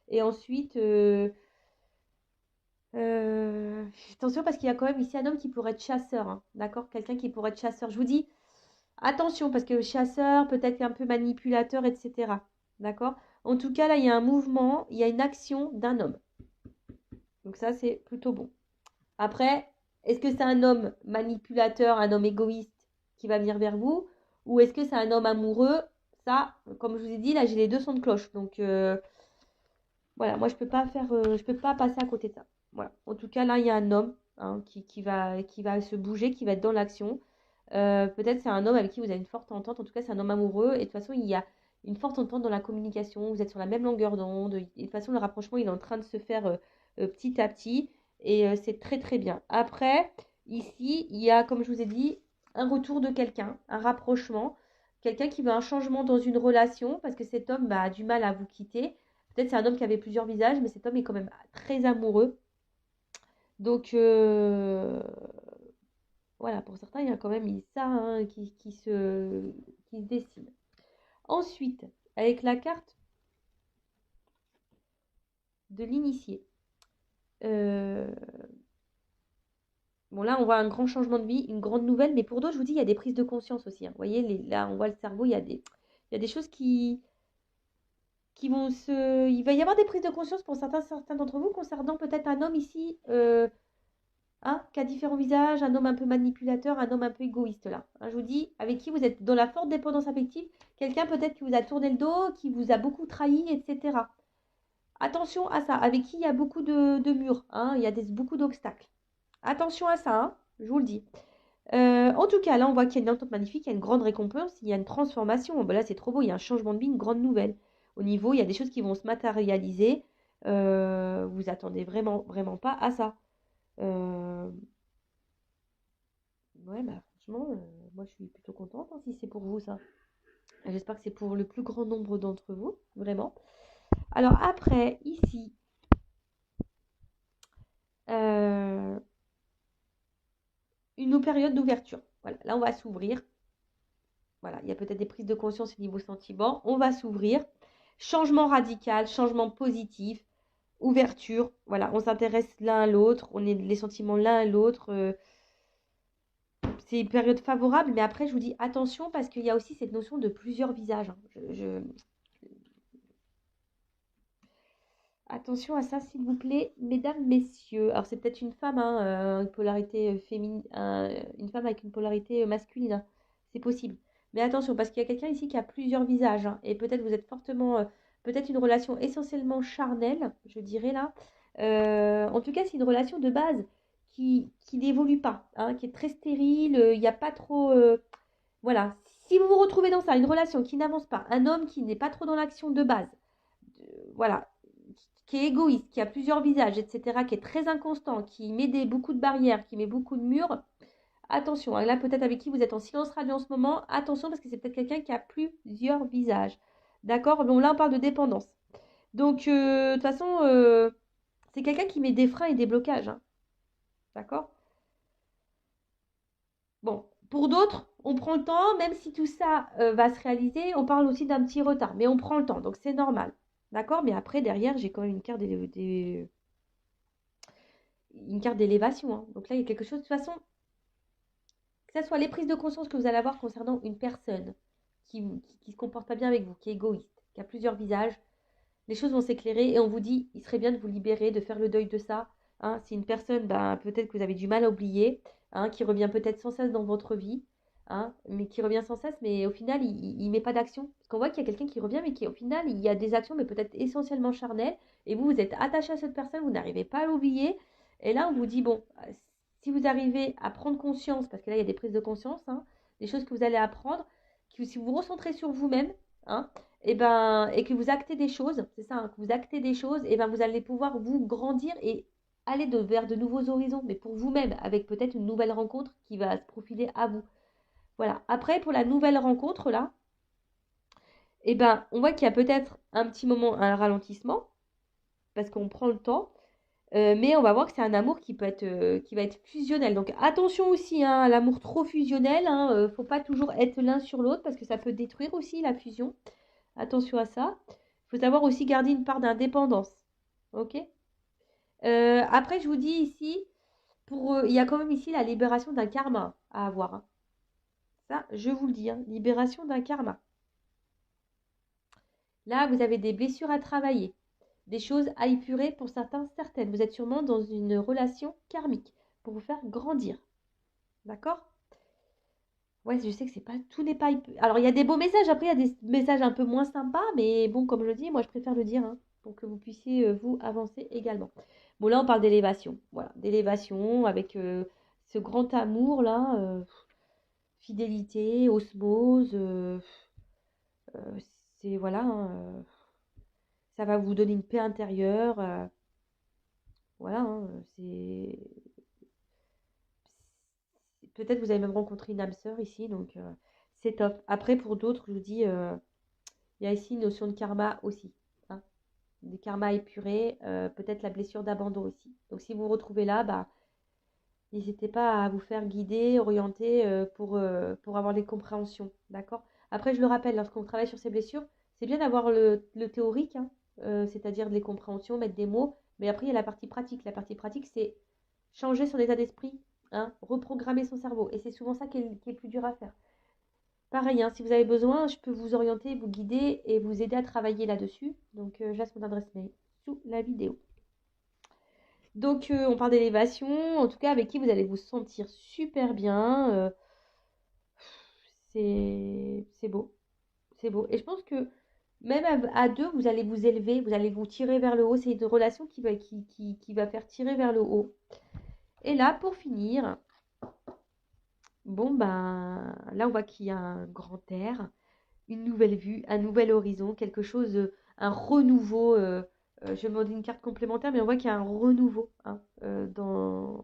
Et ensuite, attention, parce qu'il y a quand même ici un homme qui pourrait être chasseur, hein, d'accord? Quelqu'un qui pourrait être chasseur. Je vous dis, attention, parce que chasseur, peut-être un peu manipulateur, etc. D'accord? En tout cas, là, il y a un mouvement, il y a une action d'un homme. Donc ça, c'est plutôt bon. Après, Est-ce que c'est un homme manipulateur, un homme égoïste qui va venir vers vous? Ou est-ce que c'est un homme amoureux? Ça, comme je vous ai dit, là, j'ai les deux sons de cloche. Donc, voilà, moi, je peux pas passer à côté de ça. Voilà. En tout cas, là, il y a un homme hein, qui va se bouger, qui va être dans l'action. Peut-être c'est un homme avec qui vous avez une forte entente. En tout cas, c'est un homme amoureux. Et de toute façon, il y a une forte entente dans la communication. Vous êtes sur la même longueur d'onde. Et de toute façon, le rapprochement, il est en train de se faire petit à petit. Et c'est très, très bien. Après, ici, il y a, comme je vous ai dit, un retour de quelqu'un, un rapprochement. Quelqu'un qui veut un changement dans une relation parce que cet homme bah, a du mal à vous quitter. Peut-être c'est un homme qui avait plusieurs visages, mais cet homme est quand même très amoureux. Donc, voilà, pour certains, il y a quand même ça hein, qui se dessine. Ensuite, avec la carte de l'initié. Euh, bon, là, on voit un grand changement de vie, une grande nouvelle, mais pour d'autres, je vous dis, il y a des prises de conscience aussi. Hein. Vous voyez, là, on voit le cerveau, il y a des choses qui vont se... Il va y avoir des prises de conscience pour certains d'entre vous concernant peut-être un homme ici hein, qui a différents visages, un homme un peu manipulateur, un homme un peu égoïste là. Hein, je vous dis, avec qui vous êtes dans la forte dépendance affective, quelqu'un peut-être qui vous a tourné le dos, qui vous a beaucoup trahi, etc. Attention à ça, avec qui il y a beaucoup de murs, hein, il y a beaucoup d'obstacles. Attention à ça, hein, je vous le dis. En tout cas, là, on voit qu'il y a une entente magnifique, il y a une grande récompense, il y a une transformation. Ben là, c'est trop beau, il y a un changement de vie, une grande nouvelle. Au niveau, il y a des choses qui vont se matérialiser. Vous attendez vraiment, vraiment pas à ça. Euh, Ouais, bah franchement, moi je suis plutôt contente hein, si c'est pour vous ça. J'espère que c'est pour le plus grand nombre d'entre vous, vraiment. Alors après, ici, euh, une période d'ouverture. Voilà, là on va s'ouvrir. Voilà, il y a peut-être des prises de conscience au niveau sentiment. On va s'ouvrir. Changement radical, changement positif, ouverture. Voilà, on s'intéresse l'un à l'autre, on est les sentiments l'un à l'autre. C'est une période favorable, mais après je vous dis attention parce qu'il y a aussi cette notion de plusieurs visages. Hein. Attention à ça, s'il vous plaît, mesdames, messieurs. Alors, c'est peut-être une femme, hein, une polarité féminine, une femme avec une polarité masculine. Hein. C'est possible. Mais attention, parce qu'il y a quelqu'un ici qui a plusieurs visages. Hein, et peut-être vous êtes fortement. Peut-être une relation essentiellement charnelle, je dirais là. En tout cas, c'est une relation de base qui n'évolue pas, hein, qui est très stérile. Il n'y a pas trop. Voilà. Si vous vous retrouvez dans ça, une relation qui n'avance pas, un homme qui n'est pas trop dans l'action de base, voilà, qui est égoïste, qui a plusieurs visages, etc., qui est très inconstant, qui met beaucoup de barrières, qui met beaucoup de murs, attention, hein, là peut-être avec qui vous êtes en silence radio en ce moment, attention parce que c'est peut-être quelqu'un qui a plusieurs visages. D'accord? Bon, là on parle de dépendance. Donc, de toute façon, c'est quelqu'un qui met des freins et des blocages. Hein. D'accord? Bon, pour d'autres, on prend le temps, même si tout ça va se réaliser, on parle aussi d'un petit retard, mais on prend le temps, donc c'est normal. D'accord? Mais après, derrière, j'ai quand même une carte d'élévation. Hein. Donc là, il y a quelque chose. De toute façon, que ce soit les prises de conscience que vous allez avoir concernant une personne qui se comporte pas bien avec vous, qui est égoïste, qui a plusieurs visages, les choses vont s'éclairer et on vous dit, il serait bien de vous libérer, de faire le deuil de ça. Hein. C'est une personne, ben, peut-être que vous avez du mal à oublier, hein, qui revient peut-être sans cesse dans votre vie, hein, mais qui revient sans cesse, mais au final, il ne met pas d'action. Parce qu'on voit qu'il y a quelqu'un qui revient, mais qui au final, il y a des actions, mais peut-être essentiellement charnelles, et vous, vous êtes attaché à cette personne, vous n'arrivez pas à l'oublier, et là, on vous dit, bon, si vous arrivez à prendre conscience, parce que là, il y a des prises de conscience, hein, des choses que vous allez apprendre, si vous vous recentrez sur vous-même, hein, et que vous actez des choses, c'est ça, hein, que vous actez des choses, et ben vous allez pouvoir vous grandir et aller vers de nouveaux horizons, mais pour vous-même, avec peut-être une nouvelle rencontre qui va se profiler à vous. Voilà. Après, pour la nouvelle rencontre, là, et ben on voit qu'il y a peut-être un petit moment, un ralentissement, parce qu'on prend le temps, mais on va voir que c'est un amour qui va être fusionnel. Donc attention aussi hein, à l'amour trop fusionnel, hein, faut pas toujours être l'un sur l'autre, parce que ça peut détruire aussi la fusion. Attention à ça. Il faut savoir aussi garder une part d'indépendance. Ok. Après, je vous dis ici, il y a quand même ici la libération d'un karma à avoir. Hein. Ça, je vous le dis, hein, libération d'un karma. Là, vous avez des blessures à travailler, des choses à épurer pour certains, certaines. Vous êtes sûrement dans une relation karmique. pour vous faire grandir. D'accord? Ouais, je sais que c'est pas, tout n'est pas... Alors, il y a des beaux messages, après, il y a des messages un peu moins sympas, mais bon, comme je le dis, moi, je préfère le dire, hein, pour que vous puissiez, vous, avancer également. Bon, là, on parle d'élévation. Voilà, d'élévation avec ce grand amour, là, fidélité, osmose, euh, c'est, voilà, hein, ça va vous donner une paix intérieure, voilà, hein, c'est... Peut-être vous avez même rencontré une âme sœur ici, donc c'est top. Après, pour d'autres, je vous dis... il y a ici une notion de karma aussi, hein, des karmas épurés, peut-être la blessure d'abandon aussi. Donc si vous vous retrouvez là, bah, n'hésitez pas à vous faire guider, orienter pour avoir des compréhensions, d'accord? Après, je le rappelle, lorsqu'on travaille sur ces blessures, c'est bien d'avoir le théorique, hein, c'est-à-dire les compréhensions, mettre des mots, mais après, il y a la partie pratique. La partie pratique, c'est changer son état d'esprit, hein, reprogrammer son cerveau. Et c'est souvent ça qui est le plus dur à faire. Pareil, hein, si vous avez besoin, je peux vous orienter, vous guider et vous aider à travailler là-dessus. Donc, je laisse mon adresse mail sous la vidéo. Donc, on parle d'élévation, en tout cas, avec qui vous allez vous sentir super bien. C'est beau, c'est beau. Et je pense que même à deux, vous allez vous élever, vous allez vous tirer vers le haut. C'est une relation qui va faire tirer vers le haut. Et là, pour finir, bon, ben, là, on voit qu'il y a un grand air, une nouvelle vue, un nouvel horizon, quelque chose, un renouveau. Je vais demander une carte complémentaire, mais on voit qu'il y a un renouveau, hein, dans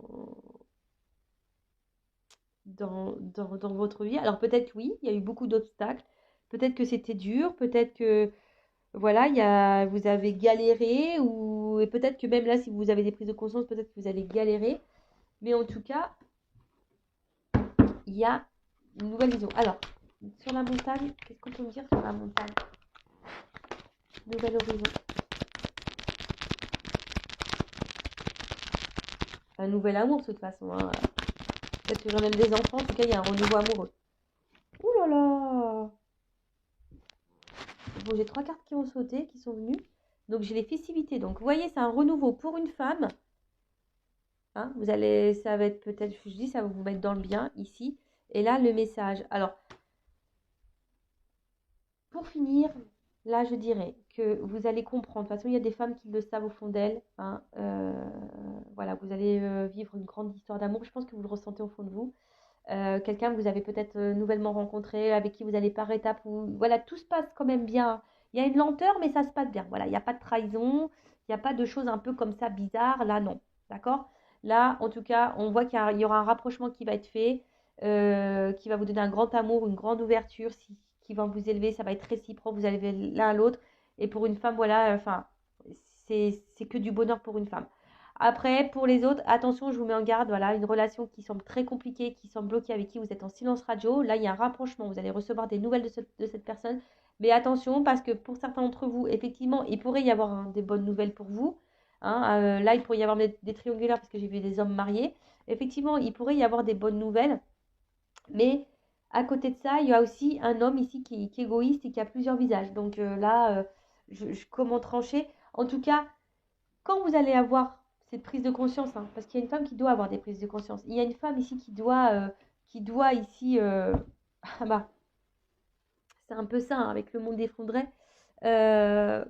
votre vie. Alors peut-être oui, il y a eu beaucoup d'obstacles. Peut-être que c'était dur, peut-être que voilà, vous avez galéré, ou et peut-être que même là, si vous avez des prises de conscience, peut-être que vous allez galérer. Mais en tout cas, il y a une nouvelle vision. Alors, sur la montagne, qu'est-ce qu'on peut me dire sur la montagne? Nouvel horizon. Un nouvel amour de toute façon, hein. Peut-être que j'en aime des enfants, en tout cas il y a un renouveau amoureux. Ouh là là. Bon, j'ai 3 cartes qui ont sauté, qui sont venues. Donc j'ai les festivités. Donc vous voyez, c'est un renouveau pour une femme. Hein, ça va être peut-être, je dis, ça va vous mettre dans le bien ici. Et là, le message. Alors, pour finir, là, je dirais que vous allez comprendre. De toute façon, il y a des femmes qui le savent au fond d'elles, hein. Voilà, vous allez vivre une grande histoire d'amour. Je pense que vous le ressentez au fond de vous. Quelqu'un que vous avez peut-être nouvellement rencontré, avec qui vous allez par étapes, voilà, tout se passe quand même bien. Il y a une lenteur, mais ça se passe bien. Voilà, il n'y a pas de trahison, il n'y a pas de choses un peu comme ça bizarres. Là, non. D'accord? Là, en tout cas, on voit qu'il y aura un rapprochement qui va être fait, qui va vous donner un grand amour, une grande ouverture, qui va vous élever. Ça va être réciproque, vous allez l'un à l'autre. Et pour une femme, voilà, enfin, c'est que du bonheur pour une femme. Après, pour les autres, attention, je vous mets en garde, voilà, une relation qui semble très compliquée, qui semble bloquée, avec qui vous êtes en silence radio. Là, il y a un rapprochement, vous allez recevoir des nouvelles de cette personne. Mais attention, parce que pour certains d'entre vous, effectivement, il pourrait y avoir, hein, des bonnes nouvelles pour vous. Hein, là, il pourrait y avoir des triangulaires, parce que j'ai vu des hommes mariés. Effectivement, il pourrait y avoir des bonnes nouvelles. Mais à côté de ça, il y a aussi un homme ici qui est égoïste et qui a plusieurs visages. Donc là, comment trancher? En tout cas, quand vous allez avoir cette prise de conscience, hein, parce qu'il y a une femme qui doit avoir des prises de conscience, il y a une femme ici qui doit ici, ah bah, c'est un peu ça, hein, avec le monde effondré, euh,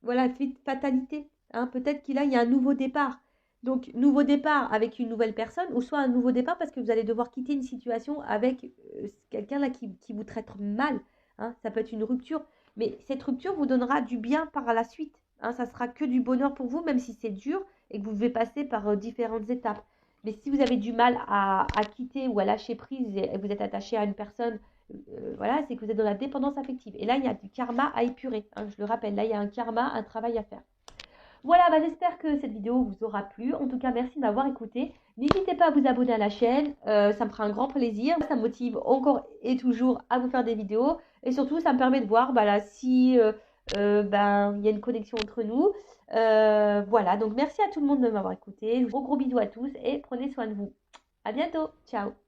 voilà, fatalité, hein, peut-être qu'il il y a un nouveau départ. Donc, nouveau départ avec une nouvelle personne, ou soit un nouveau départ parce que vous allez devoir quitter une situation avec quelqu'un là qui vous traite mal, hein. Ça peut être une rupture, mais cette rupture vous donnera du bien par la suite, hein. Ça sera que du bonheur pour vous, même si c'est dur et que vous devez passer par différentes étapes. Mais si vous avez du mal à quitter ou à lâcher prise et vous êtes attaché à une personne, voilà, c'est que vous êtes dans la dépendance affective. Et là, il y a du karma à épurer, hein, je le rappelle. Là, il y a un karma, un travail à faire. Voilà, bah, j'espère que cette vidéo vous aura plu. En tout cas, merci de m'avoir écouté. N'hésitez pas à vous abonner à la chaîne, ça me fera un grand plaisir. Ça me motive encore et toujours à vous faire des vidéos. Et surtout, ça me permet de voir là, si ben, il y a une connexion entre nous. Voilà, donc merci à tout le monde de m'avoir écouté. Gros bisous à tous et prenez soin de vous. À bientôt. Ciao.